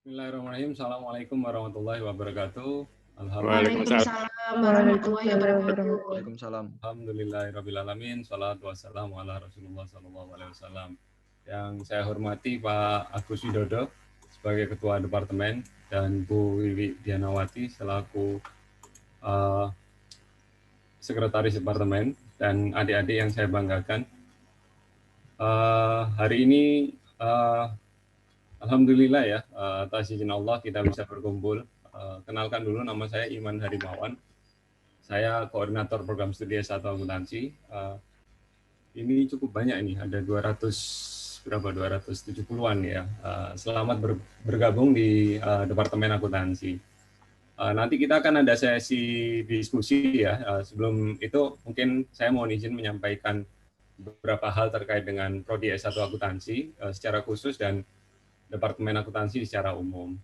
Bismillahirrahmanirrahim. Assalamualaikum warahmatullahi wabarakatuh. Waalaikumsalam warahmatullahi wabarakatuh. Waalaikumsalam. Alhamdulillahirrahmanirrahim. Salatu wassalamu ala Rasulullah sallallahu alaihi wasallam. Yang saya hormati Pak Agus Widodo sebagai Ketua Departemen dan Bu Wiwi Dianawati selaku Sekretaris Departemen dan adik-adik yang saya banggakan. Hari ini Alhamdulillah ya, atas izin Allah kita bisa berkumpul. Kenalkan dulu, nama saya Iman Harimawan. Saya koordinator program studi S1 akuntansi. Ini cukup banyak ini, ada 270-an ya. Selamat bergabung di Departemen Akuntansi. Nanti kita akan ada sesi diskusi ya. Sebelum itu mungkin saya mohon izin menyampaikan beberapa hal terkait dengan prodi S1 akuntansi secara khusus dan Departemen Akuntansi secara umum.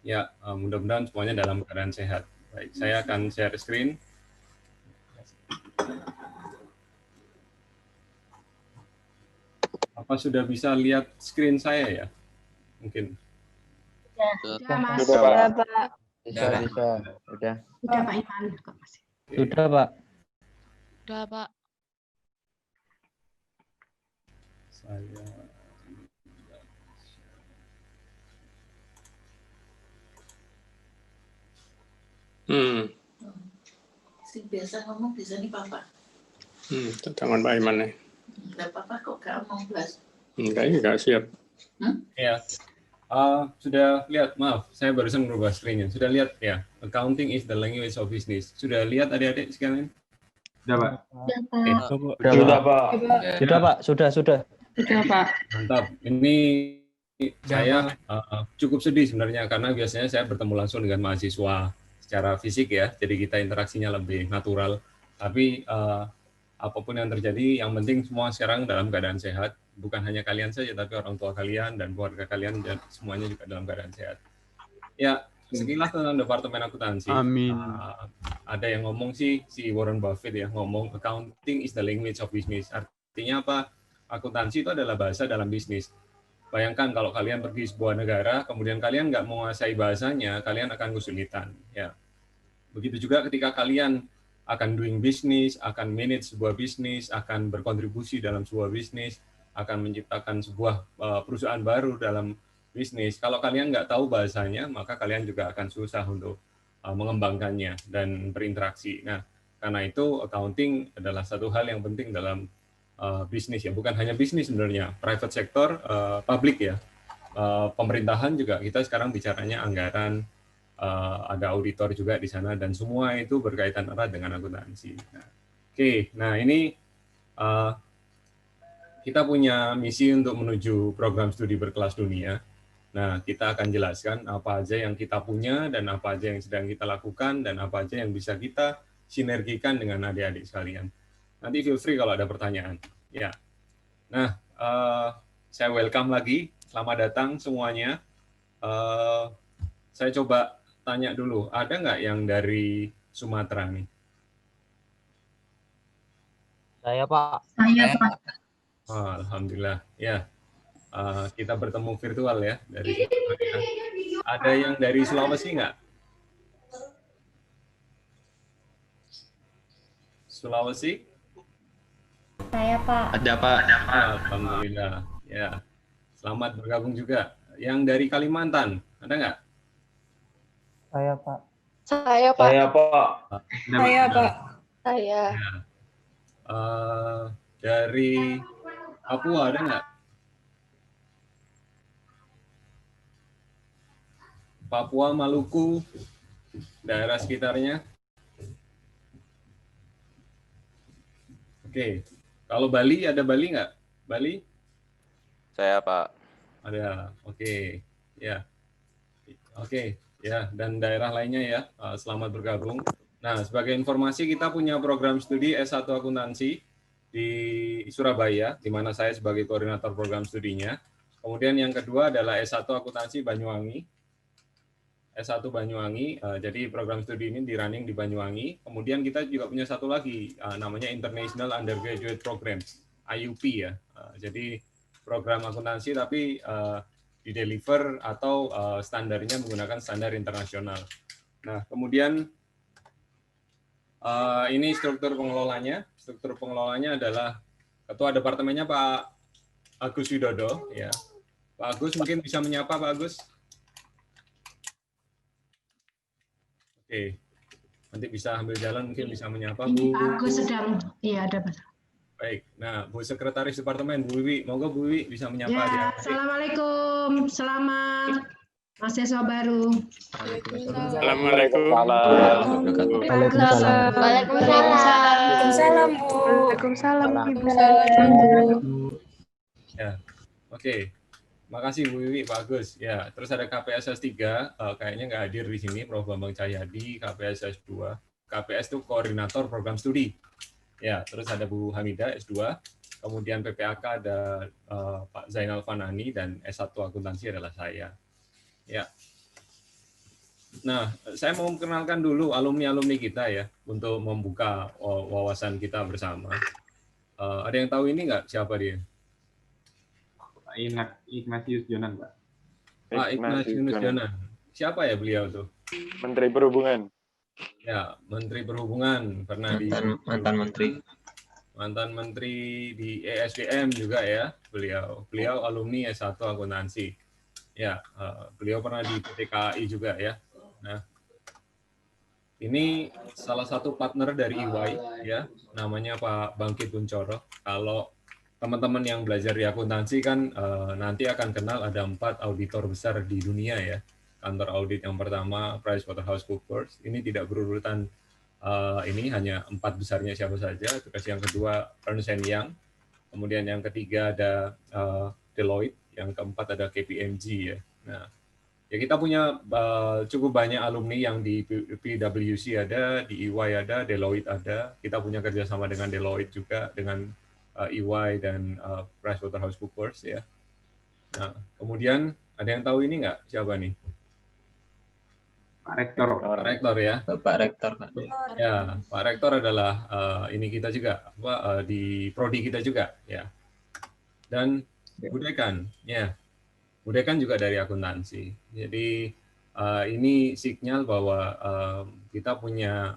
Ya, mudah-mudahan semuanya dalam keadaan sehat. Baik, saya akan share screen. Apa sudah bisa lihat screen saya ya? Mungkin. Sudah, Mas. Sudah, Pak. Bisa. Udah. Sudah, Pak Iman. Sudah, Pak. Sudah, Pak. Saya Si biasa ngomong di sini Papa. Tangan Pak Iman nih. Enggak apa-apa kok gak ngomong belas. Enggak siap. ya. Sudah lihat, maaf, saya barusan merubah screen-nya. Sudah lihat ya, accounting is the language of business. Sudah lihat adik-adik sekalian? Sudah, Pak. Sudah, Pak. Sudah, Pak. Sudah. Sudah, Pak. Mantap. Ini saya cukup sedih sebenarnya karena biasanya saya bertemu langsung dengan mahasiswa secara fisik ya, jadi kita interaksinya lebih natural. Tapi apapun yang terjadi, yang penting semua sekarang dalam keadaan sehat. Bukan hanya kalian saja, tapi orang tua kalian dan keluarga kalian dan semuanya juga dalam keadaan sehat. Ya, sekilas tentang Departemen Akuntansi. Amin. Ada yang ngomong sih, si Warren Buffett ya, ngomong accounting is the language of business. Artinya apa? Akuntansi itu adalah bahasa dalam bisnis. Bayangkan kalau kalian pergi sebuah negara, kemudian kalian nggak menguasai bahasanya, kalian akan kesulitan. Ya. Begitu juga ketika kalian akan doing business, akan manage sebuah bisnis, akan berkontribusi dalam sebuah bisnis, akan menciptakan sebuah perusahaan baru dalam bisnis. Kalau kalian nggak tahu bahasanya, maka kalian juga akan susah untuk mengembangkannya dan berinteraksi. Nah, karena itu accounting adalah satu hal yang penting dalam bisnis ya, bukan hanya bisnis sebenarnya, private sector, public ya, pemerintahan juga kita sekarang bicaranya anggaran, ada auditor juga di sana dan semua itu berkaitan erat dengan akuntansi. Nah ini kita punya misi untuk menuju program studi berkelas dunia. Nah kita akan jelaskan apa aja yang kita punya dan apa aja yang sedang kita lakukan dan apa aja yang bisa kita sinergikan dengan adik-adik sekalian. Nanti feel free kalau ada pertanyaan. Ya. Nah, saya welcome lagi. Selamat datang semuanya. Saya coba tanya dulu, ada nggak yang dari Sumatera nih? Saya, Pak. Saya, Pak. Oh, alhamdulillah. Ya, kita bertemu virtual ya dari Sumatera. Ada yang dari Sulawesi nggak? Sulawesi? Saya, Pak. Ada, Pak. Alhamdulillah. Ya, selamat bergabung juga. Yang dari Kalimantan, ada nggak? Saya, Pak. Saya, Pak. Saya, Pak. Saya, Pak. Saya. Ya. Dari Papua ada nggak? Papua, Maluku, daerah sekitarnya. Oke, kalau Bali, ada Bali nggak? Bali? Saya, Pak. Ada, oke. Ya, oke. Ya, dan daerah lainnya ya, selamat bergabung. Nah, sebagai informasi kita punya program studi S1 Akuntansi di Surabaya, di mana saya sebagai koordinator program studinya. Kemudian yang kedua adalah S1 Akuntansi Banyuwangi. S1 Banyuwangi, jadi program studi ini di running di Banyuwangi. Kemudian kita juga punya satu lagi, namanya International Undergraduate Program, IUP ya. Jadi program akuntansi tapi dideliver atau standarnya menggunakan standar internasional. Nah, kemudian ini struktur pengelolanya. Struktur pengelolanya adalah Ketua Departemennya Pak Agus Widodo. Ya. Pak Agus mungkin bisa menyapa Pak Agus. Oke, nanti bisa ambil jalan mungkin bisa menyapa Bu. Pak Agus sedang, iya ada Mas. Baik, nah Bu Sekretaris Departemen, Bu Wiwi, monggo Bu Wiwi bisa menyapa Ya, dia. Assalamualaikum, selamat mahasiswa baru. Assalamualaikum. Waalaikumsalam. Waalaikumsalam, Bu. Waalaikumsalam, Ibu. Ya, oke. Makasih Bu Wiwi, Pak Agus. Ya, terus ada KPSS 3, kayaknya nggak hadir di sini, Prof. Bambang Cahyadi, KPSS 2. KPS itu Koordinator Program Studi. Ya, terus ada Bu Hamidah, S2. Kemudian PPAK ada Pak Zainal Fanani, dan S1 Akuntansi adalah saya. Ya. Nah, saya mau memperkenalkan dulu alumni-alumni kita ya, untuk membuka wawasan kita bersama. Ada yang tahu ini nggak, siapa dia? Ignatius Jonan, Pak. Pak Ignatius Jonan. Siapa ya beliau tuh? Menteri Perhubungan. Ya, Menteri Perhubungan, pernah mantan menteri. Mantan Menteri di ESDM juga ya, beliau. Beliau alumni S1 Akuntansi. Ya, beliau pernah di PT KAI juga ya. Nah, ini salah satu partner dari EY ya, namanya Pak Bangkit Kuncoro. Kalau teman-teman yang belajar di akuntansi kan nanti akan kenal ada 4 auditor besar di dunia ya. Kantor audit yang pertama PricewaterhouseCoopers, ini tidak berurutan, ini hanya 4 besarnya siapa saja. Terus yang kedua Ernst & Young, kemudian yang ketiga ada Deloitte, yang keempat ada KPMG ya. Nah, ya kita punya cukup banyak alumni yang di PwC ada, di EY ada, Deloitte ada. Kita punya kerjasama dengan Deloitte juga, dengan EY dan PricewaterhouseCoopers ya. Nah, kemudian ada yang tahu ini nggak? Siapa nih? Pak Rektor. Pak Rektor ya. Bapak Rektor, Pak. Ya, Pak Rektor adalah ini kita juga, di prodi kita juga ya. Dan Bu Dekan, ya. Bu Dekan juga dari akuntansi. Jadi ini sinyal bahwa kita punya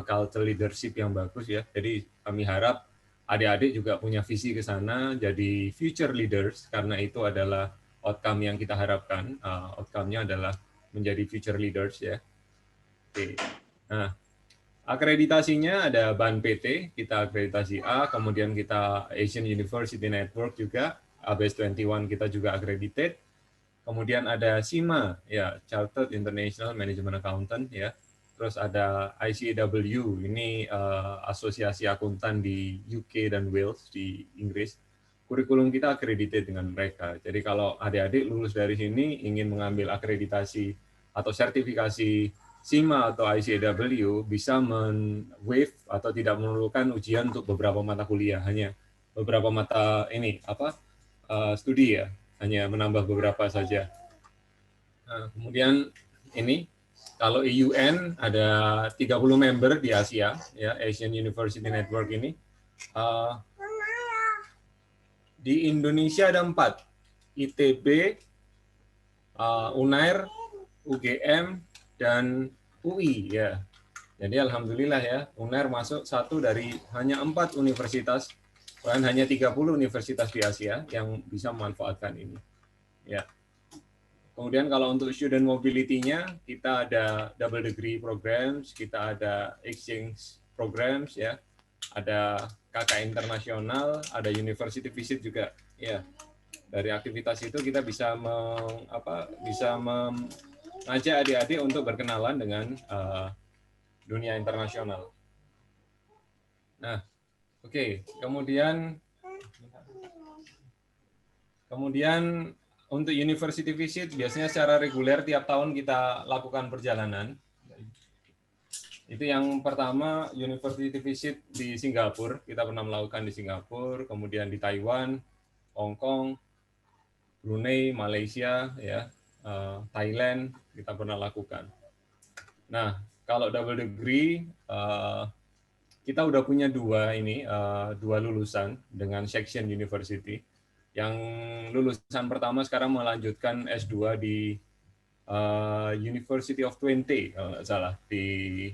culture leadership yang bagus ya. Jadi kami harap adik-adik juga punya visi ke sana, jadi future leaders, karena itu adalah outcome yang kita harapkan. Outcome-nya adalah menjadi future leaders ya. Oke. Nah, akreditasinya ada BAN PT, kita akreditasi A, kemudian kita Asian University Network juga, ABS 21 kita juga accredited. Kemudian ada SIMA, ya, Chartered International Management Accountant ya. Terus ada ICAW, ini asosiasi akuntan di UK dan Wales di Inggris. Kurikulum kita accredited dengan mereka. Jadi kalau adik-adik lulus dari sini ingin mengambil akreditasi atau sertifikasi SIMA atau ICAW, bisa men-waive atau tidak memerlukan ujian untuk beberapa mata kuliah, hanya beberapa mata studi ya, hanya menambah beberapa saja. Nah, kemudian ini kalau EUN ada 30 member di Asia, ya, Asian University Network ini. Di Indonesia ada 4, ITB, UNAIR, UGM, dan UI ya. Jadi alhamdulillah ya, UNAIR masuk satu dari hanya 4 universitas, bahkan hanya 30 universitas di Asia yang bisa memanfaatkan ini. Ya. Kemudian kalau untuk student mobility-nya, kita ada double degree programs, kita ada exchange programs ya, ada KK internasional, ada university visit juga ya. Dari aktivitas itu kita bisa mengajak adik-adik untuk berkenalan dengan dunia internasional. Nah, oke. Kemudian untuk university visit biasanya secara reguler tiap tahun kita lakukan perjalanan. Itu yang pertama, university visit di Singapura, kita pernah melakukan di Singapura, kemudian di Taiwan, Hong Kong, Brunei, Malaysia, ya, Thailand kita pernah lakukan. Nah, kalau double degree kita udah punya dua lulusan dengan Section University. Yang lulusan pertama sekarang melanjutkan S2 di University of Twente, kalau nggak salah, di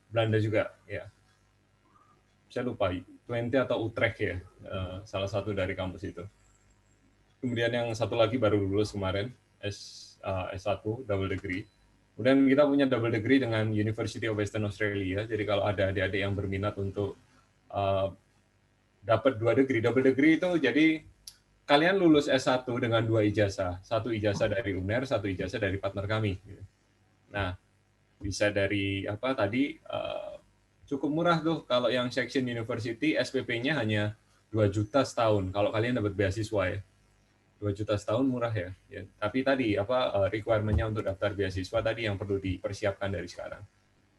Belanda juga, ya. Saya lupa, Twente atau Utrecht ya, salah satu dari kampus itu. Kemudian yang satu lagi baru lulus kemarin, S1, double degree. Kemudian kita punya double degree dengan University of Western Australia, jadi kalau ada adik-adik yang berminat untuk dapat 2 degree, double degree itu jadi kalian lulus S1 dengan 2 ijazah, 1 ijazah dari UNER, 1 ijazah dari partner kami. Nah, bisa dari apa tadi, cukup murah tuh kalau yang section university SPP-nya hanya 2 juta setahun kalau kalian dapat beasiswa ya. 2 juta setahun murah ya. Tapi tadi apa requirement-nya untuk daftar beasiswa tadi yang perlu dipersiapkan dari sekarang.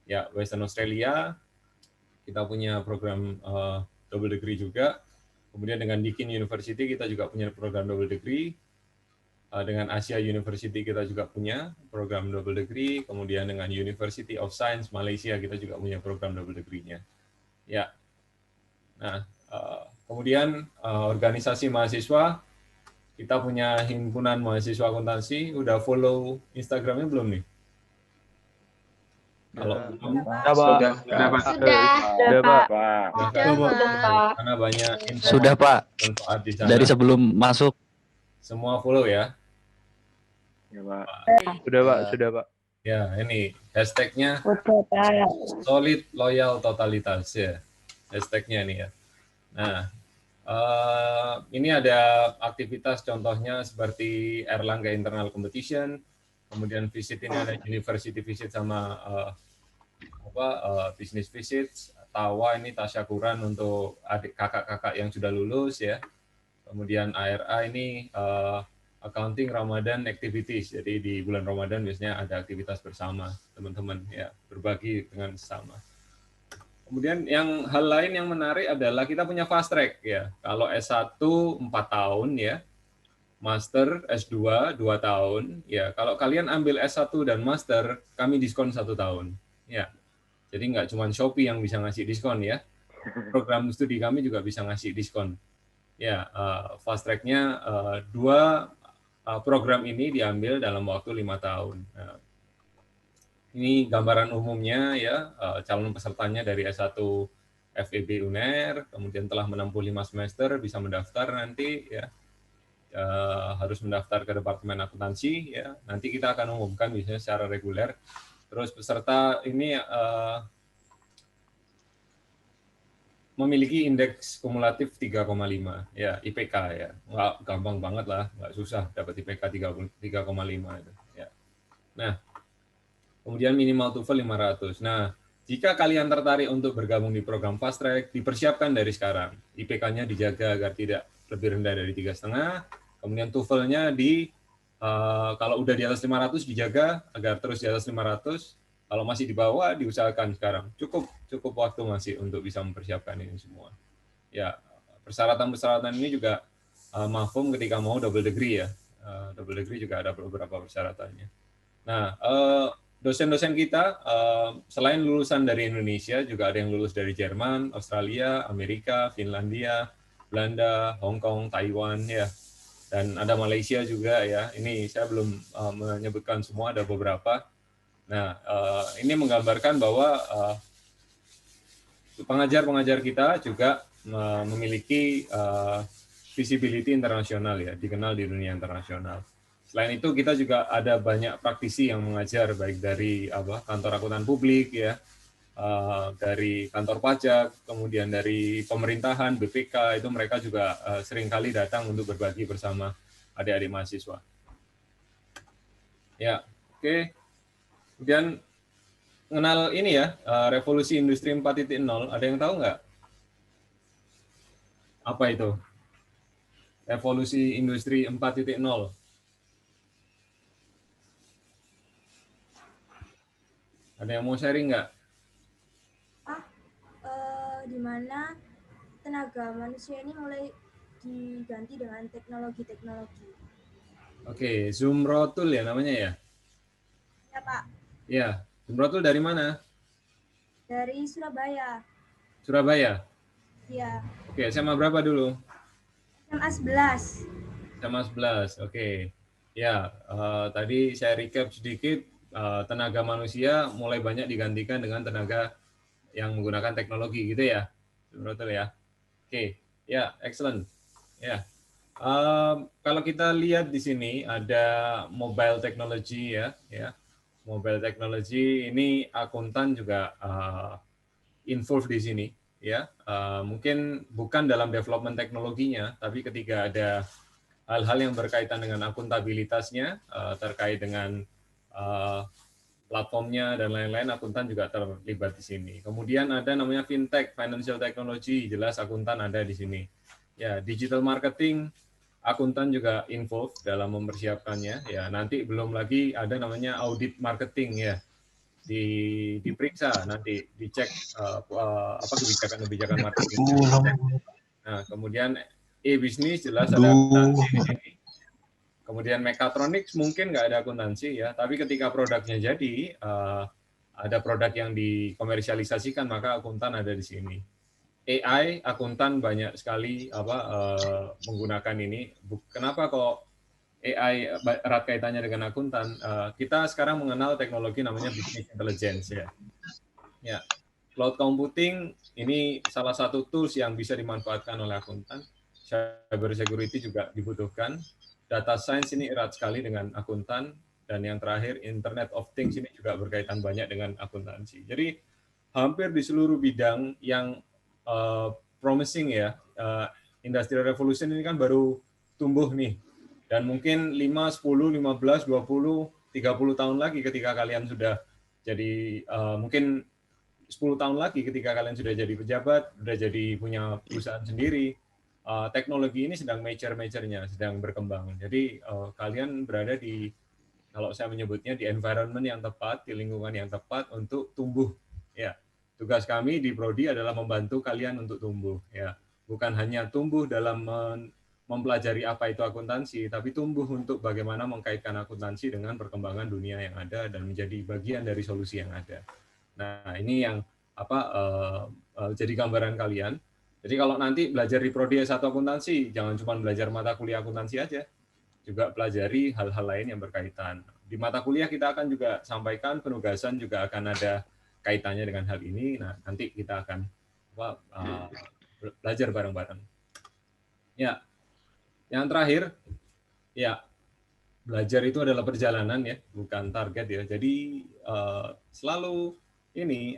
Ya, Western Australia kita punya program double degree juga. Kemudian dengan Deakin University kita juga punya program double degree. Dengan Asia University kita juga punya program double degree. Kemudian dengan University of Science Malaysia kita juga punya program double degree-nya. Ya. Nah, kemudian organisasi mahasiswa kita punya himpunan mahasiswa akuntansi. Udah follow Instagram-nya belum nih? Kalau belum, Sudah, Pak. karena banyak info Sudah, Pak. manfaat di sana. Dari sebelum masuk. Semua follow ya. Ya, Pak. Sudah, Pak. Sudah, Pak. Ya, ini hashtag-nya Udah, Pak. solid loyal totalitas ya. Hashtag-nya nih ya. Nah, ini ada aktivitas contohnya seperti Erlangga Internal Competition, kemudian visit ini ada university visit sama business visits, Tawa ini tasyakuran untuk adik kakak-kakak yang sudah lulus ya. Kemudian ARA ini accounting Ramadan activities. Jadi di bulan Ramadan biasanya ada aktivitas bersama teman-teman ya, berbagi dengan sesama. Kemudian yang hal lain yang menarik adalah kita punya fast track ya. Kalau S1 4 tahun ya, master S2 2 tahun ya. Kalau kalian ambil S1 dan master, kami diskon 1 tahun. Ya. Jadi nggak cuma Shopee yang bisa ngasih diskon ya. Program studi kami juga bisa ngasih diskon. Ya, fast track-nya 2 program ini diambil dalam waktu 5 tahun. Nah, ini gambaran umumnya ya, calon pesertanya dari S1 FEB UNER, kemudian telah menempuh 5 semester, bisa mendaftar nanti ya. Harus mendaftar ke Departemen Akuntansi ya. Nanti kita akan umumkan biasanya secara reguler. Terus peserta ini memiliki indeks kumulatif 3,5 ya, IPK ya. Nggak gampang banget lah, nggak susah dapat IPK 3,5 itu ya. Nah, kemudian minimal TOEFL 500. Nah, jika kalian tertarik untuk bergabung di program Fast Track, dipersiapkan dari sekarang. IPK-nya dijaga agar tidak lebih rendah dari 3,5. Kemudian TOEFL-nya kalau udah di atas 500 dijaga agar terus di atas 500. Kalau masih di bawah diusahakan sekarang. Cukup waktu masih untuk bisa mempersiapkan ini semua. Ya, persyaratan-persyaratan ini juga mafhum ketika mau double degree ya. Double degree juga ada beberapa persyaratannya. Nah, dosen-dosen kita selain lulusan dari Indonesia juga ada yang lulus dari Jerman, Australia, Amerika, Finlandia, Belanda, Hong Kong, Taiwan ya. Dan ada Malaysia juga ya. Ini saya belum menyebutkan semua, ada beberapa. Nah, ini menggambarkan bahwa pengajar-pengajar kita juga memiliki visibility internasional ya, dikenal di dunia internasional. Selain itu kita juga ada banyak praktisi yang mengajar baik dari kantor akuntan publik ya, dari kantor pajak, kemudian dari pemerintahan, BPK, itu mereka juga seringkali datang untuk berbagi bersama adik-adik mahasiswa. Ya, oke. Kemudian mengenal ini ya, revolusi industri 4.0, ada yang tahu nggak? Apa itu? Revolusi industri 4.0. Ada yang mau sharing nggak? Di mana tenaga manusia ini mulai diganti dengan teknologi-teknologi. Oke, Zumrotul ya namanya ya? Ya, Pak. Ya, Zumrotul dari mana? Dari Surabaya. Surabaya? Iya. Oke. Oke, SMA berapa dulu? SMA 11. SMA 11. Oke. Ya, tadi saya recap sedikit, tenaga manusia mulai banyak digantikan dengan tenaga yang menggunakan teknologi gitu ya. Betul ya. Oke. Ya, excellent. Ya. Kalau kita lihat di sini ada mobile technology ya. Mobile technology ini akuntan juga involved di sini ya. Mungkin bukan dalam development teknologinya, tapi ketika ada hal-hal yang berkaitan dengan akuntabilitasnya, terkait dengan platformnya dan lain-lain, akuntan juga terlibat di sini. Kemudian ada namanya fintech, financial technology, jelas akuntan ada di sini. Ya, digital marketing, akuntan juga involved dalam mempersiapkannya. Ya, nanti belum lagi ada namanya audit marketing ya. Diperiksa nanti dicek apa kebijakan marketing. Nah, kemudian e-bisnis jelas ada akuntansi di sini. Kemudian mechatronics mungkin nggak ada akuntansi ya, tapi ketika produknya jadi ada produk yang dikomersialisasikan maka akuntan ada di sini. AI akuntan banyak sekali menggunakan ini. Kenapa kok AI erat kaitannya dengan akuntan? Kita sekarang mengenal teknologi namanya business intelligence ya. Ya, cloud computing ini salah satu tools yang bisa dimanfaatkan oleh akuntan. Cyber security juga dibutuhkan. Data science ini erat sekali dengan akuntan. Dan yang terakhir, Internet of Things ini juga berkaitan banyak dengan akuntansi. Jadi hampir di seluruh bidang yang promising ya, Industrial Revolution ini kan baru tumbuh nih. Dan mungkin 5, 10, 15, 20, 30 tahun lagi ketika kalian sudah jadi, mungkin 10 tahun lagi ketika kalian sudah jadi pejabat, sudah jadi punya perusahaan sendiri, teknologi ini sedang mature-nya, sedang berkembang. Jadi kalian berada di, kalau saya menyebutnya, di environment yang tepat, di lingkungan yang tepat untuk tumbuh. Ya, tugas kami di Prodi adalah membantu kalian untuk tumbuh. Ya, bukan hanya tumbuh dalam mempelajari apa itu akuntansi, tapi tumbuh untuk bagaimana mengkaitkan akuntansi dengan perkembangan dunia yang ada dan menjadi bagian dari solusi yang ada. Nah, ini yang jadi gambaran kalian. Jadi kalau nanti belajar di Prodi S1 akuntansi, jangan cuma belajar mata kuliah akuntansi aja, juga pelajari hal-hal lain yang berkaitan. Di mata kuliah kita akan juga sampaikan penugasan juga akan ada kaitannya dengan hal ini. Nah, nanti kita akan belajar bareng-bareng. Ya. Yang terakhir, ya, belajar itu adalah perjalanan ya, bukan target ya. Jadi selalu ini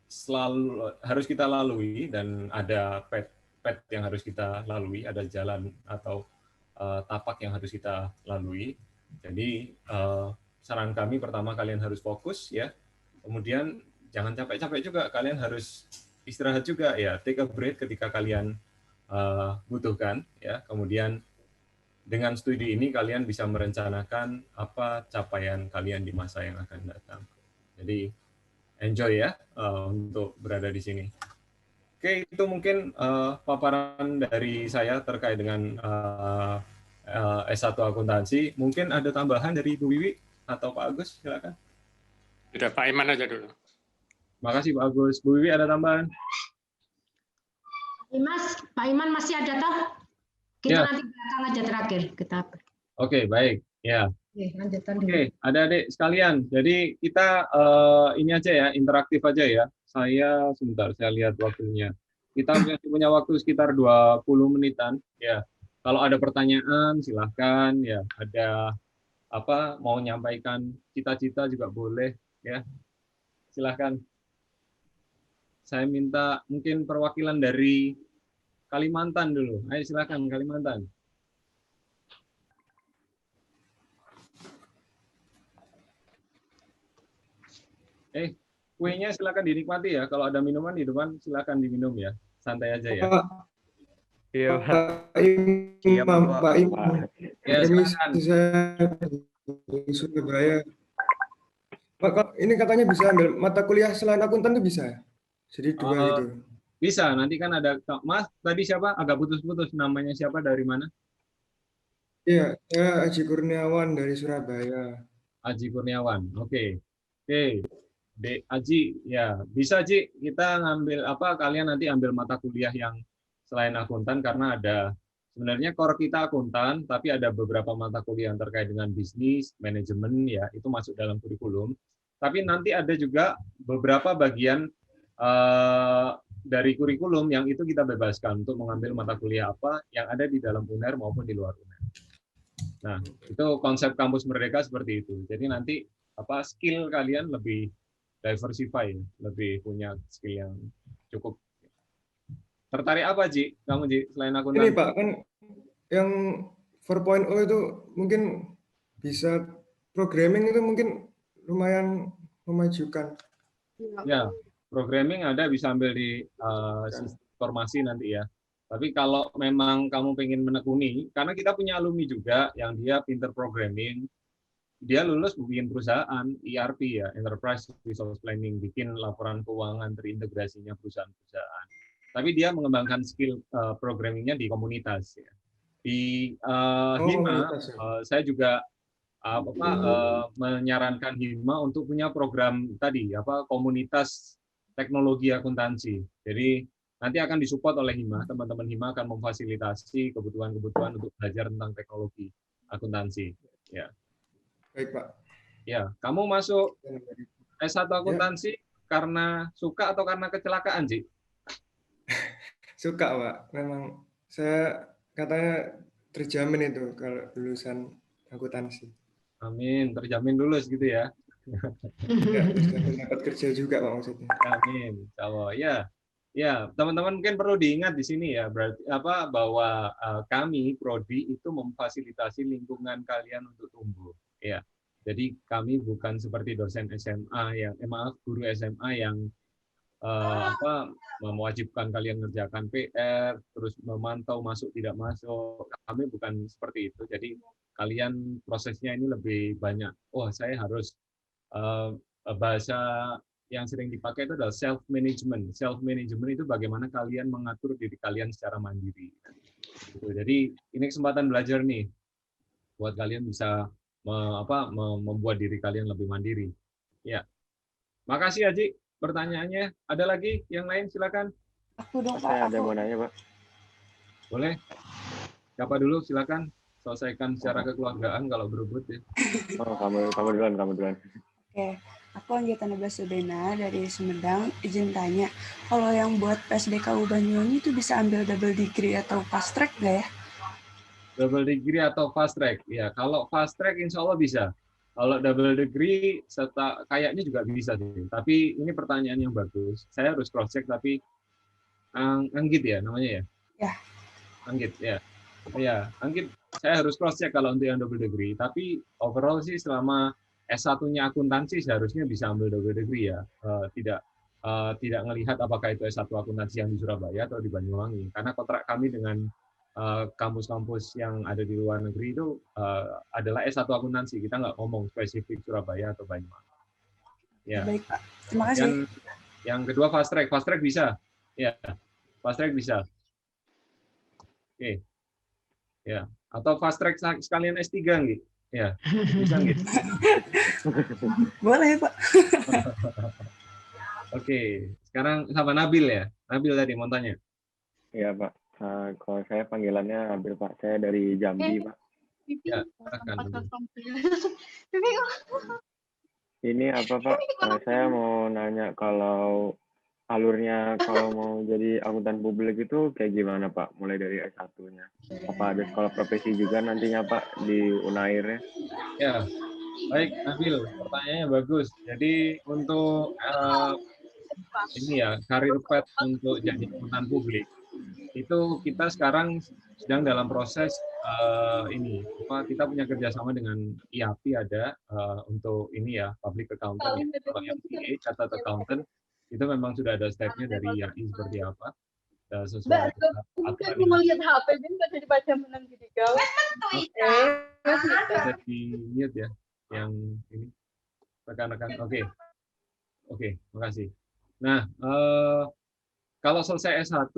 selalu harus kita lalui dan ada pet yang harus kita lalui, ada jalan atau tapak yang harus kita lalui. Jadi saran kami pertama kalian harus fokus ya. Kemudian jangan capek-capek juga, kalian harus istirahat juga ya, take a break ketika kalian butuhkan ya. Kemudian dengan studi ini kalian bisa merencanakan apa capaian kalian di masa yang akan datang. Jadi enjoy ya untuk berada di sini. Oke, itu mungkin paparan dari saya terkait dengan S1 akuntansi. Mungkin ada tambahan dari Bu Wiwi atau Pak Agus, silakan. Sudah, Pak Iman aja dulu. Makasih Pak Agus. Bu Wiwi ada tambahan? Pak Iman masih ada toh? Kita nanti belakang aja terakhir kita. Oke, baik. Ya. Oke, lanjutkan dulu. Oke, adik-adik sekalian. Jadi kita ini aja ya, interaktif aja ya. Saya sebentar, saya lihat waktunya. Kita punya waktu sekitar 20 menitan. Ya. Kalau ada pertanyaan silahkan ya. Ada apa mau nyampaikan cita-cita juga boleh ya. Silahkan. Saya minta mungkin perwakilan dari Kalimantan dulu. Ayo silakan Kalimantan. Kuenya silakan dinikmati ya. Kalau ada minuman di depan silakan diminum ya. Santai aja ya. Iya, Pak Imam. Ya, silakan. Di Surabaya. Pak, ini katanya bisa ambil mata kuliah selain akuntan itu bisa? Jadi dua gitu. Bisa, nanti kan ada Mas, tadi siapa? Agak putus-putus, namanya siapa, dari mana? Iya, saya Aji Kurniawan dari Surabaya. Aji Kurniawan. Oke. Aji, ya bisa Ji, kita ngambil apa? Kalian nanti ambil mata kuliah yang selain akuntan karena ada sebenarnya core kita akuntan, tapi ada beberapa mata kuliah yang terkait dengan bisnis, manajemen ya, itu masuk dalam kurikulum. Tapi nanti ada juga beberapa bagian dari kurikulum yang itu kita bebaskan untuk mengambil mata kuliah apa yang ada di dalam UNER maupun di luar UNER. Nah, itu konsep kampus Merdeka seperti itu. Jadi nanti apa skill kalian lebih diversify, lebih punya skill yang cukup. Tertarik apa, Ji? Kamu, Ji, selain akuntan? Ini Pak, kan yang 4.0 itu mungkin bisa programming itu mungkin lumayan memajukan. Ya, programming ada bisa ambil di sistem informasi nanti ya. Tapi kalau memang kamu pengen menekuni, karena kita punya alumni juga yang dia pinter programming, dia lulus bikin perusahaan ERP ya, Enterprise Resource Planning, bikin laporan keuangan terintegrasinya perusahaan-perusahaan. Tapi dia mengembangkan skill programmingnya di komunitas ya. Di HIMA, saya juga menyarankan HIMA untuk punya program tadi komunitas teknologi akuntansi. Jadi nanti akan disupport oleh HIMA, teman-teman HIMA akan memfasilitasi kebutuhan-kebutuhan untuk belajar tentang teknologi akuntansi. Ya. Baik Pak. Ya, kamu masuk S1 akuntansi karena suka atau karena kecelakaan, Ji? Suka Pak, memang saya katanya terjamin itu kalau lulusan akuntansi. Amin, terjamin lulus gitu ya. Ya, terjamin dapat kerja juga Pak maksudnya. Amin. Kalau ya, teman-teman mungkin perlu diingat di sini ya, berarti bahwa kami prodi itu memfasilitasi lingkungan kalian untuk tumbuh. Ya, jadi kami bukan seperti dosen SMA guru SMA yang mewajibkan kalian mengerjakan PR, terus memantau masuk tidak masuk. Kami bukan seperti itu. Jadi kalian prosesnya ini lebih banyak. Saya harus bahasa yang sering dipakai itu adalah self management. Self management itu bagaimana kalian mengatur diri kalian secara mandiri. Jadi ini kesempatan belajar nih buat kalian bisa membuat diri kalian lebih mandiri. Ya, makasih Aji pertanyaannya. Ada lagi yang lain silakan. Aku dong Pak. Saya ada mau nanya Pak. Boleh. Siapa dulu silakan. Selesaikan secara kekeluargaan kalau berebut ya. Oh, kamu duluan. Oke, aku Anggita Nebla Sudena dari Sumedang. Izin tanya, kalau yang buat PSDKU Banyuwangi itu bisa ambil double degree atau fast track nggak ya? Double degree atau fast track? Ya, kalau fast track insya Allah bisa. Kalau double degree kayaknya juga bisa sih. Tapi ini pertanyaan yang bagus. Saya harus cross check tapi Anggit ya namanya ya? Ya. Anggit ya. Ya, Anggit saya harus cross check kalau untuk yang double degree. Tapi overall sih selama S1-nya akuntansi seharusnya bisa ambil double degree ya. Tidak melihat apakah itu S1 akuntansi yang di Surabaya atau di Banyuwangi. Karena kontrak kami dengan kampus-kampus yang ada di luar negeri itu adalah S1 akuntansi. Kita nggak ngomong spesifik Surabaya atau Banyuwangi. Ya. Baik, Pak. Terima kasih. Yang kedua fast track. Fast track bisa. Ya, fast track bisa. Oke. Ya. Atau fast track sekalian S3 nggih? Ya. Bisa nggih? Boleh, Pak. Oke. Sekarang sama Nabil ya. Nabil tadi mau tanya. Iya, Pak. Kalau saya panggilannya Nabil, Pak. Saya dari Jambi, Pak. Ya, silakan. Ini apa, Pak? Saya mau nanya kalau alurnya kalau mau jadi akuntan publik itu kayak gimana, Pak? Mulai dari S1-nya. Apa ada sekolah profesi juga nantinya, Pak, di Unair-nya? Ya, baik Nabil, pertanyaannya bagus. Jadi untuk ini ya, karir path untuk jadi akuntan publik, itu kita sekarang sedang dalam proses kita punya kerjasama dengan IAPI ada untuk ini ya, public accountant ya, kalau yang PA, catat accountant, itu memang sudah ada stepnya dari IAI seperti apa. Sesuai aturan melihat HP ini nggak jadi baca menang jadi gawat. ada di mute ya, yang ini rekan-rekan. Oke, makasih. Nah, kalau selesai S1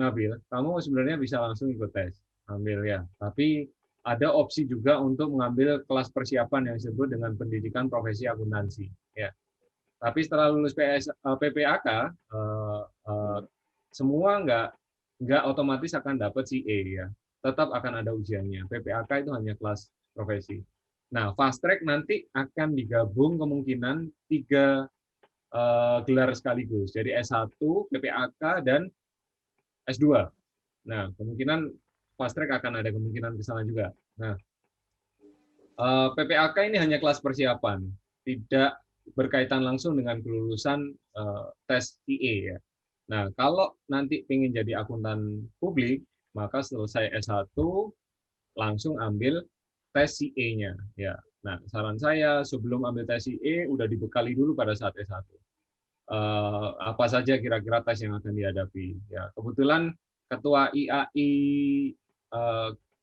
Nabil, kamu sebenarnya bisa langsung ikut tes, ambil ya. Tapi ada opsi juga untuk mengambil kelas persiapan yang disebut dengan pendidikan profesi akuntansi. Ya. Tapi setelah lulus PPAK, semua nggak otomatis akan dapat CA ya. Tetap akan ada ujiannya. PPAK itu hanya kelas profesi. Nah, fast track nanti akan digabung kemungkinan 3 gelar sekaligus. Jadi S1, PPAK, dan S2. Nah, kemungkinan fast track akan ada kemungkinan ke sana juga. Nah, PPAK ini hanya kelas persiapan, tidak berkaitan langsung dengan kelulusan tes CA ya. Nah, kalau nanti ingin jadi akuntan publik, maka selesai S1 langsung ambil tes CA-nya ya. Nah, saran saya sebelum ambil tes CA udah dibekali dulu pada saat S1. Apa saja kira-kira tes yang akan dihadapi ya. Kebetulan ketua IAI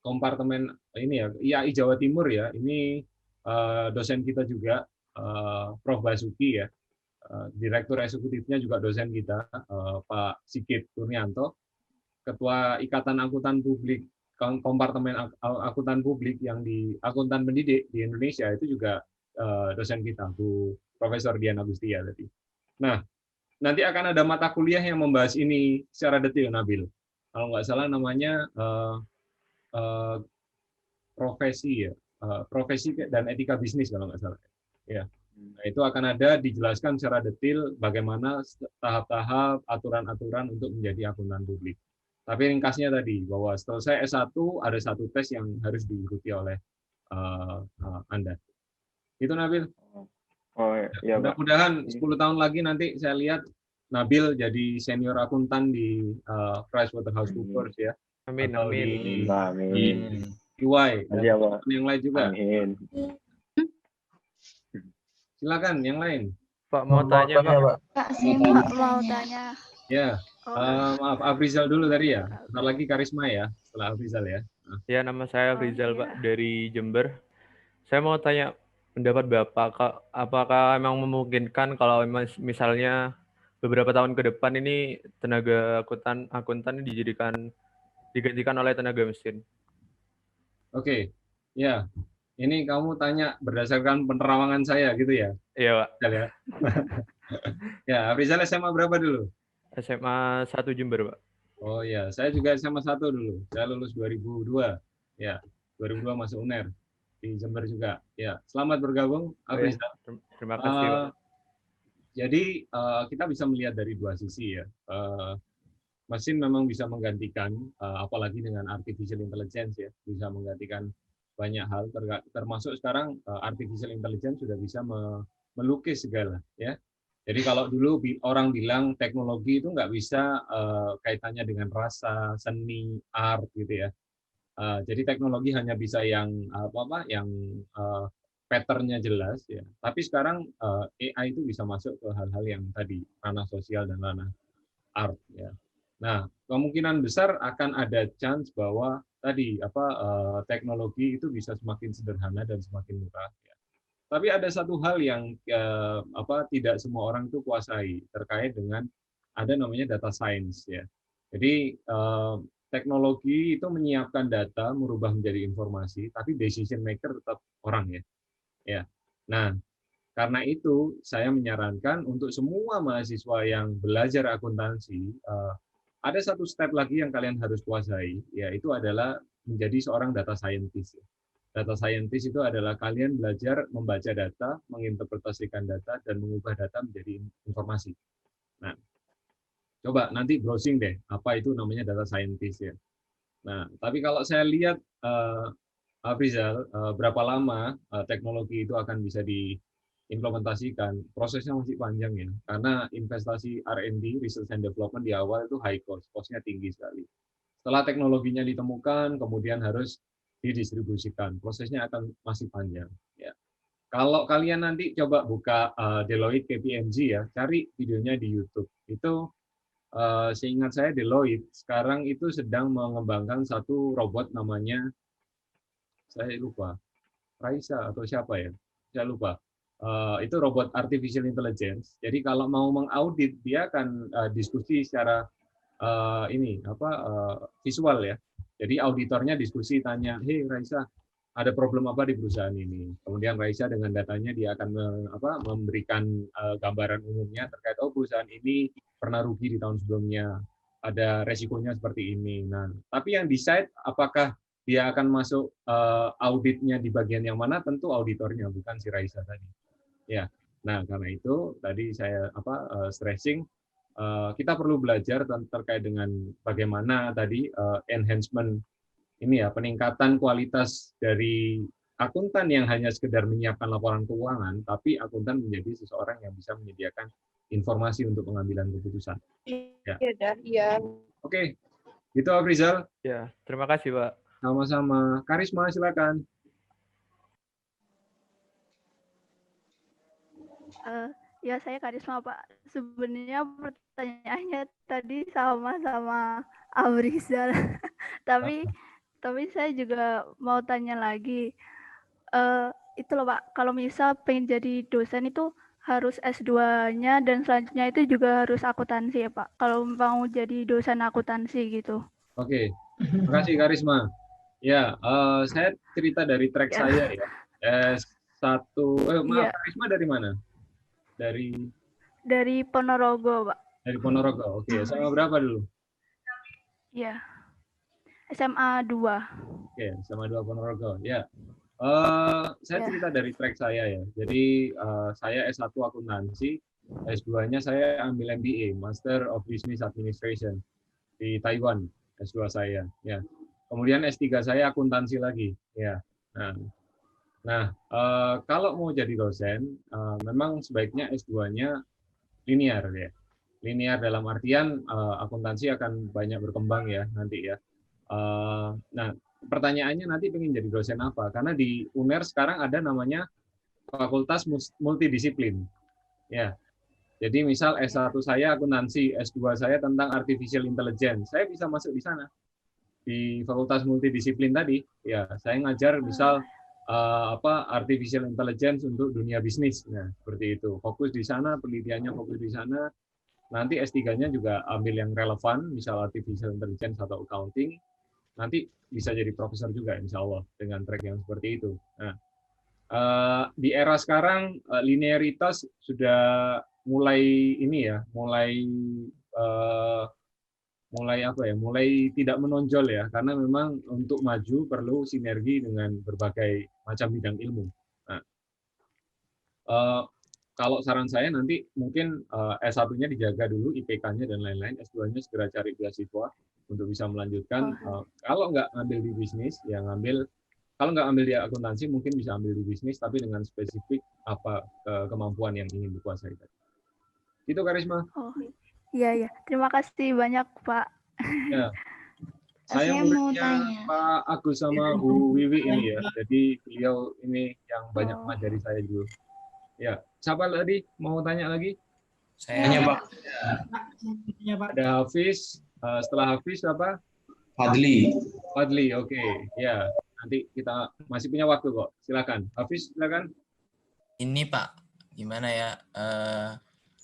kompartemen ini ya, IAI Jawa Timur ya, ini dosen kita juga, Prof. Basuki ya, direktur eksekutifnya juga dosen kita, Pak Sigit Kurnianto, ketua Ikatan Akuntan Publik, kompartemen akuntan publik yang di akuntan pendidik di Indonesia itu juga dosen kita, Bu Profesor Dian Agustia tadi. Nah, nanti akan ada mata kuliah yang membahas ini secara detail, Nabil. Kalau nggak salah namanya profesi ya, profesi dan etika bisnis kalau nggak salah. Ya, nah, itu akan ada dijelaskan secara detail bagaimana tahap-tahap aturan-aturan untuk menjadi akuntan publik. Tapi ringkasnya tadi bahwa selesai S1 ada satu tes yang harus diikuti oleh Anda. Itu Nabil. Oh ya, mudah-mudahan 10 tahun lagi nanti saya lihat Nabil jadi senior akuntan di PricewaterhouseCoopers ya. Amin, atau amin. Di EY dan yang lain juga. Amin. Silakan yang lain. Pak mau tanya Pak. Pak, saya mau tanya. Ya, maaf Afrizal dulu tadi ya. Bentar lagi Karisma ya, setelah Afrizal ya. Ya, nama saya Afrizal Pak dari Jember. Saya mau tanya pendapat Bapak, apakah memang memungkinkan kalau misalnya beberapa tahun ke depan ini tenaga akuntan digantikan oleh tenaga mesin? Oke, ya. Ini kamu tanya berdasarkan penerawangan saya gitu ya? Iya, Pak. Ya, ya Afrizal SMA berapa dulu? SMA 1 Jember, Pak. Oh ya, saya juga SMA 1 dulu. Saya lulus 2002. Ya, 2002 masuk UNER. Di Jember juga. Ya, selamat bergabung, Afrizal. Terima kasih, Pak. Jadi kita bisa melihat dari dua sisi ya. Mesin memang bisa menggantikan, apalagi dengan artificial intelligence ya, bisa menggantikan banyak hal. Termasuk sekarang artificial intelligence sudah bisa melukis segala ya. Jadi kalau dulu orang bilang teknologi itu nggak bisa kaitannya dengan rasa, seni, art gitu ya. Jadi teknologi hanya bisa yang pattern-nya jelas ya. Tapi sekarang AI itu bisa masuk ke hal-hal yang tadi ranah sosial dan ranah art ya. Nah, kemungkinan besar akan ada chance bahwa tadi teknologi itu bisa semakin sederhana dan semakin murah ya. Tapi ada satu hal yang tidak semua orang itu kuasai terkait dengan ada namanya data science ya. Jadi teknologi itu menyiapkan data, merubah menjadi informasi, tapi decision maker tetap orang ya. Ya. Nah, karena itu saya menyarankan untuk semua mahasiswa yang belajar akuntansi ada satu step lagi yang kalian harus kuasai, yaitu adalah menjadi seorang data scientist. Data scientist itu adalah kalian belajar membaca data, menginterpretasikan data, dan mengubah data menjadi informasi. Nah, coba nanti browsing deh, apa itu namanya data scientist ya. Nah, tapi kalau saya lihat, Afrizal, berapa lama teknologi itu akan bisa diimplementasikan, prosesnya masih panjang ya, karena investasi R&D, Research and Development di awal itu high cost, cost-nya tinggi sekali. Setelah teknologinya ditemukan, kemudian harus didistribusikan, prosesnya akan masih panjang. Ya. Kalau kalian nanti coba buka Deloitte KPMG ya, cari videonya di YouTube. Itu seingat saya Deloitte sekarang itu sedang mengembangkan satu robot namanya, saya lupa, Raisa atau siapa ya, saya lupa. Itu robot artificial intelligence. Jadi kalau mau mengaudit dia akan diskusi secara visual ya. Jadi auditornya diskusi tanya, "Hey Raisa, ada problem apa di perusahaan ini. Kemudian Raisa dengan datanya dia akan memberikan gambaran umumnya terkait perusahaan ini pernah rugi di tahun sebelumnya, ada resikonya seperti ini. Nah, tapi yang decide apakah dia akan masuk auditnya di bagian yang mana, tentu auditornya, bukan si Raisa tadi. Ya, nah karena itu tadi saya stressing, kita perlu belajar terkait dengan bagaimana tadi enhancement ini ya, peningkatan kualitas dari akuntan yang hanya sekedar menyiapkan laporan keuangan, tapi akuntan menjadi seseorang yang bisa menyediakan informasi untuk pengambilan keputusan. Ya. Iya. Oke, gitu Afrizal. Ya, terima kasih Pak. Sama-sama. Karisma, silakan. Ya, saya Karisma Pak. Sebenarnya pertanyaannya tadi sama Afrizal, tapi saya juga mau tanya lagi. Itu loh Pak, kalau misal pengen jadi dosen itu harus S2-nya dan selanjutnya itu juga harus akuntansi ya Pak, kalau mau jadi dosen akuntansi gitu. Oke, terima kasih Karisma. Ya, saya cerita dari track saya ya. S1, maaf Karisma dari mana? Dari Ponorogo Pak. Dari Ponorogo, oke. SMA berapa dulu? Iya. SMA 2. Oke, SMA 2 Ponorogo. Ya. Saya cerita dari track saya ya. Jadi saya S1 akuntansi, S2-nya saya ambil MBA, Master of Business Administration di Taiwan, S2 saya. Ya. Kemudian S3 saya akuntansi lagi. Ya. Nah, kalau mau jadi dosen, memang sebaiknya S2-nya linear ya. Linear dalam artian akuntansi akan banyak berkembang ya nanti ya. Nah, pertanyaannya nanti pengen jadi dosen apa? Karena di UNER sekarang ada namanya fakultas multidisiplin. Ya. Jadi misal S1 saya akuntansi, S2 saya tentang artificial intelligence, saya bisa masuk di sana. Di fakultas multidisiplin tadi, ya, saya ngajar misal artificial intelligence untuk dunia bisnis. Nah, seperti itu. Fokus di sana, penelitiannya fokus di sana. Nanti S3-nya juga ambil yang relevan, misal artificial intelligence atau accounting. Nanti bisa jadi profesor juga, insya Allah, dengan track yang seperti itu. Nah, di era sekarang, linearitas sudah mulai ini ya, mulai tidak menonjol ya, karena memang untuk maju perlu sinergi dengan berbagai macam bidang ilmu. Nah, kalau saran saya nanti mungkin S1-nya dijaga dulu IPK-nya dan lain-lain, S2-nya segera cari beasiswa untuk bisa melanjutkan. Kalau nggak ambil di bisnis, ya kalau nggak ambil di akuntansi mungkin bisa ambil di bisnis, tapi dengan spesifik apa kemampuan yang ingin dikuasai. Itu Karisma. Oh iya. Terima kasih banyak Pak. Ya. Saya muridnya Pak Agus sama Bu Wiwi ini ya. Jadi beliau ini yang banyak mengajari saya dulu. Ya, siapa tadi mau tanya lagi? Saya Pak. Ada Hafiz. Setelah Hafiz apa? Fadli, oke. Ya, nanti kita masih punya waktu kok. Silakan. Hafiz, silakan. ini Pak, gimana ya?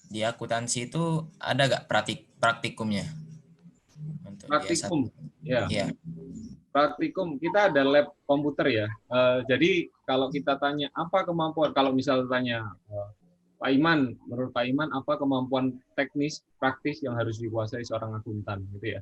Di akuntansi itu ada nggak praktikumnya? Praktikum, ya. Iya. Praktikum, kita ada lab komputer ya. Jadi kalau kita tanya apa kemampuan, kalau misal tanya Pak Iman, menurut Pak Iman apa kemampuan teknis praktis yang harus dikuasai seorang akuntan, gitu ya.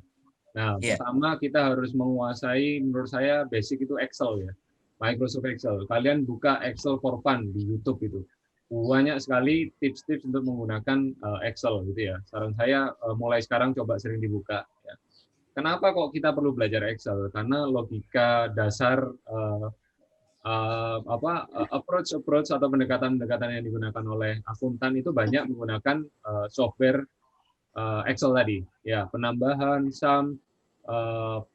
Nah, pertama kita harus menguasai, menurut saya basic itu Excel ya, Microsoft Excel. Kalian buka Excel for fun di YouTube itu, banyak sekali tips-tips untuk menggunakan Excel gitu ya. Saran saya mulai sekarang coba sering dibuka. Ya. Kenapa kok kita perlu belajar Excel? Karena logika dasar approach atau pendekatan-pendekatan yang digunakan oleh akuntan itu banyak menggunakan software Excel tadi. Ya, penambahan, sum,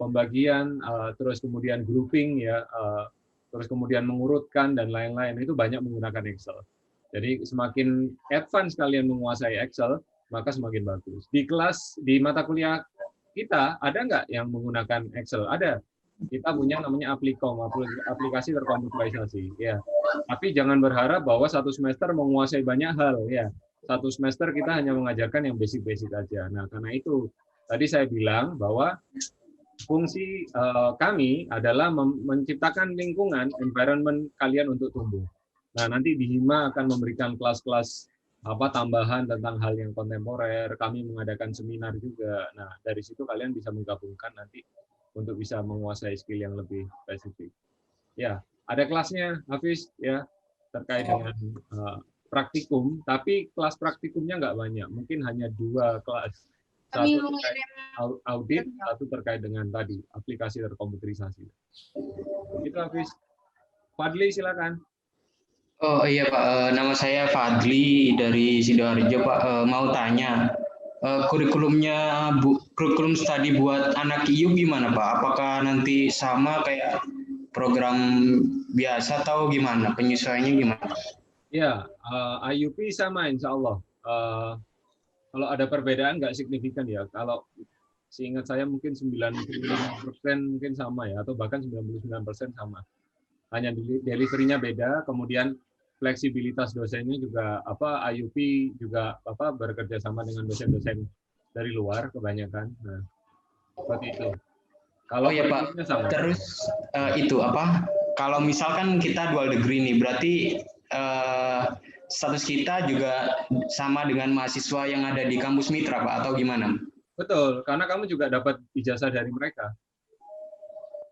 pembagian, terus kemudian grouping ya, terus kemudian mengurutkan dan lain-lain itu banyak menggunakan Excel. Jadi semakin advance kalian menguasai Excel, maka semakin bagus. Di kelas, di mata kuliah kita ada nggak yang menggunakan Excel? Ada. Kita punya namanya Applikom, aplikasi terkomputerisasi. Ya. Tapi jangan berharap bahwa satu semester menguasai banyak hal. Ya. Satu semester kita hanya mengajarkan yang basic-basic aja. Nah, karena itu tadi saya bilang bahwa fungsi kami adalah menciptakan lingkungan, environment kalian untuk tumbuh. Nah, nanti di Hima akan memberikan kelas-kelas tambahan tentang hal yang kontemporer. Kami mengadakan seminar juga. Nah, dari situ kalian bisa menggabungkan nanti untuk bisa menguasai skill yang lebih spesifik. Ya, ada kelasnya, Hafiz, ya, terkait dengan praktikum, tapi kelas praktikumnya nggak banyak, mungkin hanya 2 kelas. Satu terkait audit, satu terkait dengan tadi aplikasi terkomputerisasi. Itu Hafiz. Fadli, silakan. Oh iya Pak, nama saya Fadli dari Sidoarjo Pak. Mau tanya, kurikulum studi buat anak IU gimana Pak? Apakah nanti sama kayak program biasa atau gimana? Penyesuaiannya gimana? Ya, IUP sama insya Allah. Kalau ada perbedaan nggak signifikan ya. Kalau seingat saya mungkin 95% mungkin sama ya, atau bahkan 99% sama. Hanya delivery-nya beda, kemudian fleksibilitas dosennya juga IUP juga bekerja sama dengan dosen-dosen dari luar kebanyakan. Nah, seperti itu. Kalau ya Pak, sama. Terus kalau misalkan kita dual degree nih, berarti status kita juga sama dengan mahasiswa yang ada di kampus mitra Pak, atau gimana? Betul, karena kamu juga dapat ijazah dari mereka.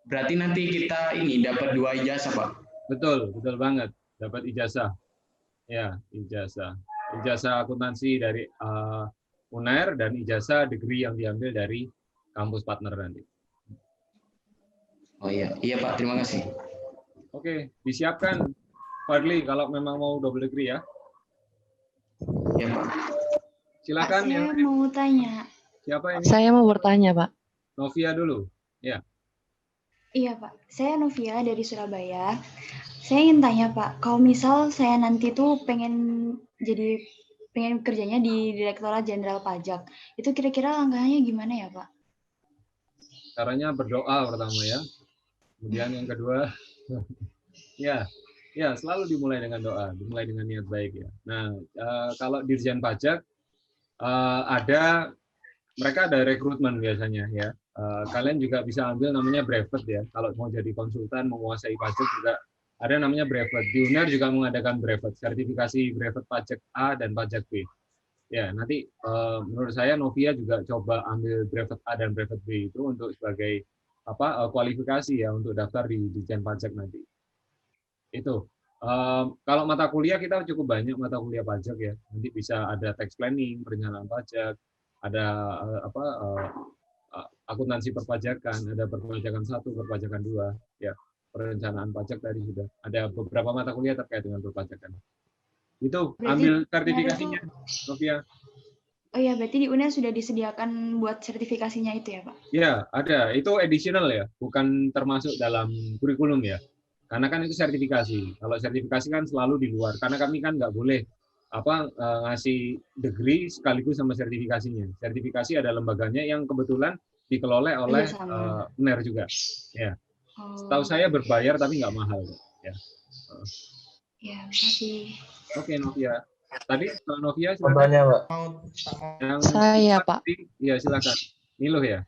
Berarti nanti kita dapat 2 ijazah Pak? Betul, betul banget. Dapat ijazah. Ya, ijazah. Ijazah akuntansi dari UNER dan ijazah degree yang diambil dari kampus partner nanti. Oh iya, iya Pak, terima kasih. Oke, disiapkan Fadli kalau memang mau double degree ya. Iya Pak. Silakan. Pak, saya mau tanya. Siapa ini? Saya mau bertanya Pak. Novia dulu. Ya. Iya Pak, saya Novia dari Surabaya. Saya ingin tanya Pak, kalau misal saya nanti tuh pengen kerjanya di Direktorat Jenderal Pajak, itu kira-kira langkahnya gimana ya Pak? Caranya berdoa pertama ya. Kemudian yang kedua, ya selalu dimulai dengan doa, dimulai dengan niat baik ya. Nah, kalau Dirjen Pajak mereka ada rekrutmen biasanya ya. Kalian juga bisa ambil namanya brevet ya. Kalau mau jadi konsultan menguasai pajak juga ada namanya brevet. Di UNER juga mengadakan brevet, sertifikasi brevet pajak A dan pajak B. Ya, nanti menurut saya Novia juga coba ambil brevet A dan brevet B itu untuk sebagai kualifikasi ya untuk daftar di Ditjen Pajak nanti. Itu. Kalau mata kuliah kita cukup banyak mata kuliah pajak ya. Nanti bisa ada tax planning, perencanaan pajak, ada akuntansi perpajakan, ada perpajakan 1, perpajakan 2, ya. Perencanaan pajak tadi sudah. Ada beberapa mata kuliah terkait dengan perpajakan. Itu Berarti ambil sertifikasinya, Novia. Oh iya, berarti di UNER sudah disediakan buat sertifikasinya itu ya Pak? Ya, ada. Itu additional ya, bukan termasuk dalam kurikulum ya. Karena kan itu sertifikasi. Kalau sertifikasi kan selalu di luar. Karena kami kan nggak boleh ngasih degree sekaligus sama sertifikasinya. Sertifikasi ada lembaganya yang kebetulan dikelola oleh UNER juga. Ya. Setahu saya berbayar tapi nggak mahal. Ya. Ya, makasih. Oke, Novia. Tadi Novia silakan. Tanya, Pak. Saya, Pak. Iya, silakan. Niluh ya.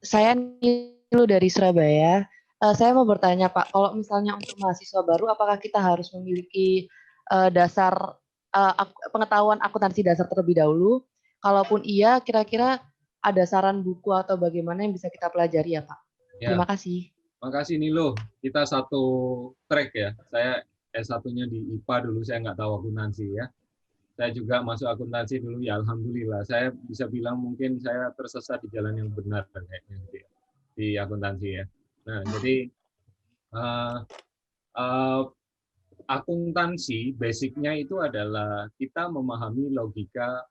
Saya Niluh dari Surabaya. Saya mau bertanya, Pak, kalau misalnya untuk mahasiswa baru, apakah kita harus memiliki dasar pengetahuan akuntansi dasar terlebih dahulu? Kalaupun iya, kira-kira ada saran buku atau bagaimana yang bisa kita pelajari ya, Pak? Ya. Terima kasih. Terima kasih Niluh. Kita satu track ya. Saya S1-nya di IPA dulu, saya nggak tahu akuntansi ya. Saya juga masuk akuntansi dulu, ya alhamdulillah. Saya bisa bilang mungkin saya tersesat di jalan yang benar kayaknya gitu ya, di akuntansi ya. Nah, jadi akuntansi basicnya itu adalah kita memahami logika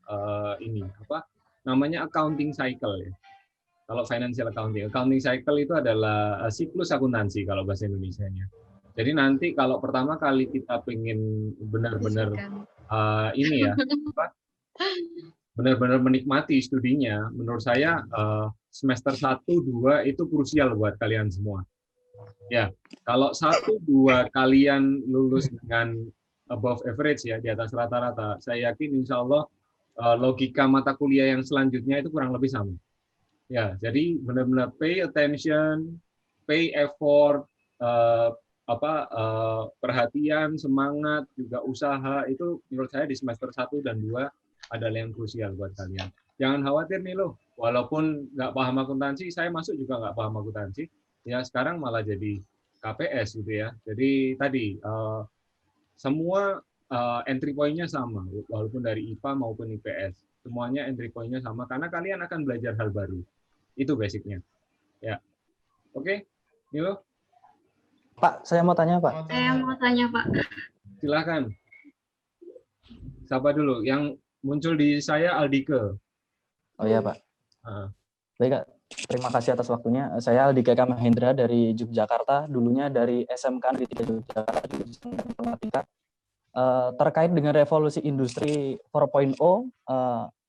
ini namanya accounting cycle ya. Kalau financial accounting cycle itu adalah siklus akuntansi kalau bahasa Indonesianya. Jadi nanti kalau pertama kali kita pengen benar-benar benar-benar menikmati studinya, menurut saya semester 1, 2 itu krusial buat kalian semua. Ya, kalau 1, 2 kalian lulus dengan above average ya, di atas rata-rata, saya yakin insya Allah logika mata kuliah yang selanjutnya itu kurang lebih sama. Ya, jadi benar-benar pay attention, pay effort, perhatian, semangat, juga usaha, itu menurut saya di semester 1 dan 2 adalah yang krusial buat kalian. Jangan khawatir nih loh, walaupun nggak paham akuntansi, saya masuk juga nggak paham akuntansi, ya sekarang malah jadi KPS gitu ya. Jadi tadi semua entry point-nya sama, walaupun dari IPA maupun IPS, semuanya entry point-nya sama karena kalian akan belajar hal baru. Itu basicnya. Ya, oke, Nilo. Pak, saya mau tanya, Pak. Saya mau tanya, Pak. Silakan. Siapa dulu? Yang muncul di saya Aldike. Oh iya, Pak. Baik, Kak. Terima kasih atas waktunya. Saya Aldike Mahendra dari Yogyakarta, dulunya dari SMK Negeri 3 Yogyakarta, jurusan Informatika. Terkait dengan revolusi industri 4.0,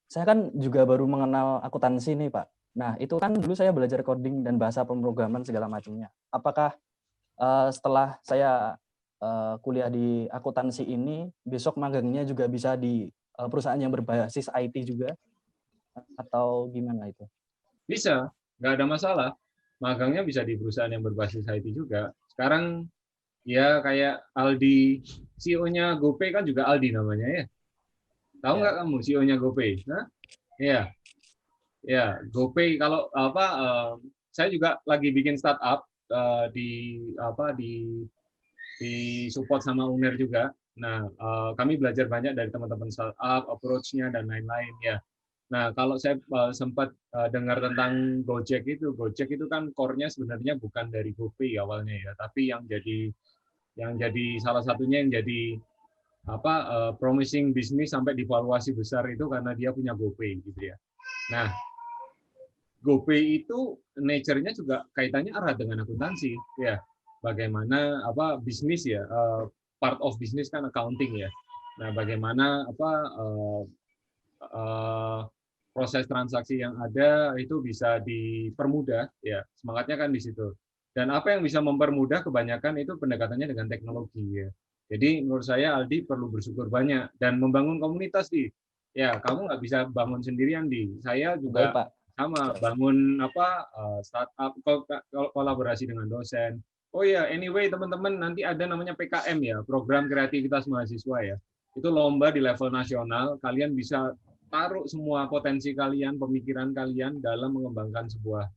saya kan juga baru mengenal akuntansi nih, Pak. Nah, itu kan dulu saya belajar coding dan bahasa pemrograman segala macamnya. Apakah setelah saya kuliah di akuntansi ini, besok magangnya juga bisa di perusahaan yang berbasis IT juga? Atau gimana itu? Bisa, nggak ada masalah. Magangnya bisa di perusahaan yang berbasis IT juga. Sekarang ya kayak Aldi, CEO-nya GoPay kan juga Aldi namanya ya. Tahu nggak kamu CEO-nya GoPay? Nah, ya, ya GoPay kalau saya juga lagi bikin startup di support sama UNER juga. Nah, kami belajar banyak dari teman-teman startup, approach-nya dan lain-lain ya. Nah, kalau saya sempat dengar tentang Gojek itu kan core-nya sebenarnya bukan dari GoPay awalnya ya, tapi yang jadi salah satunya yang jadi promising bisnis sampai divaluasi besar itu karena dia punya GoPay gitu ya. Nah, GoPay itu nature-nya juga kaitannya erat dengan akuntansi ya. Bagaimana bisnis ya, part of bisnis kan accounting ya. Nah, bagaimana proses transaksi yang ada itu bisa dipermudah ya. Semangatnya kan di situ. Dan apa yang bisa mempermudah kebanyakan itu pendekatannya dengan teknologi ya. Jadi menurut saya Aldi perlu bersyukur banyak dan membangun komunitas di. Ya, kamu nggak bisa bangun sendirian di. Saya juga Pak. sama bangun startup, kolaborasi dengan dosen. Oh ya, anyway teman-teman nanti ada namanya PKM ya, program kreativitas mahasiswa ya. Itu lomba di level nasional, kalian bisa taruh semua potensi kalian, pemikiran kalian dalam mengembangkan sebuah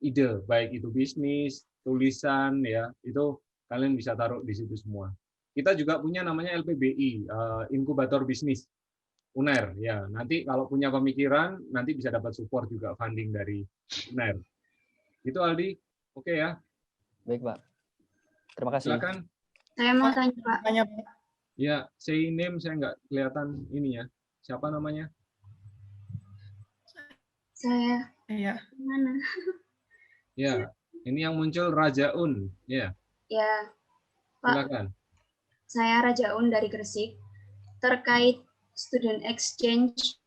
ide, baik itu bisnis, tulisan ya, itu kalian bisa taruh di situ semua. Kita juga punya namanya LPBI, inkubator bisnis UNER ya. Nanti kalau punya pemikiran nanti bisa dapat support juga funding dari UNER. Itu Aldi, oke ya? Baik, Pak. Terima kasih. Silakan. Saya mau tanya, Pak. Ya, say name saya nggak kelihatan ini ya. Siapa namanya? Saya. Iya. Mana? Ya, ini yang muncul Rajaun, ya. Ya, Pak. Silakan. Saya Rajaun dari Gresik. Terkait student exchange,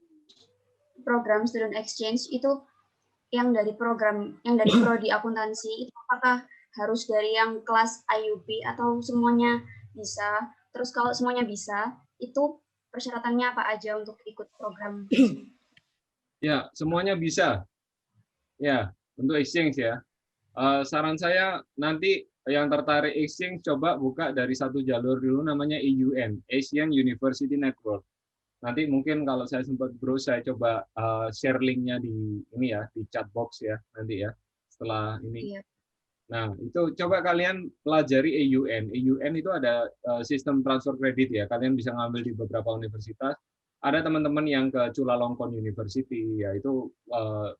program student exchange itu yang dari prodi akuntansi itu apakah harus dari yang kelas IUP atau semuanya bisa? Terus kalau semuanya bisa, itu persyaratannya apa aja untuk ikut program? Ya, semuanya bisa. Ya, untuk exchange ya. Saran saya nanti yang tertarik exchange coba buka dari satu jalur dulu namanya AUN, Asian University Network. Nanti mungkin kalau saya sempat browse saya coba share linknya di ini ya, di chat box ya nanti ya setelah ini. Iya. Nah, itu coba kalian pelajari AUN. AUN itu ada sistem transfer kredit ya. Kalian bisa ngambil di beberapa universitas. Ada teman-teman yang ke Chulalongkorn University, yaitu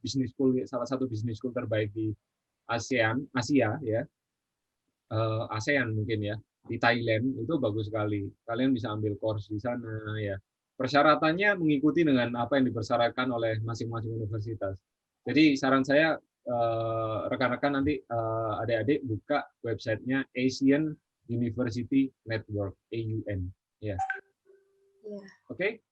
business school, salah satu business school terbaik di Asia ya. ASEAN mungkin ya. Di Thailand itu bagus sekali. Kalian bisa ambil course di sana ya. Persyaratannya mengikuti dengan apa yang dipersyaratkan oleh masing-masing universitas. Jadi saran saya rekan-rekan nanti adik-adik buka websitenya Asian University Network (AUN). Ya. Yeah. Oke.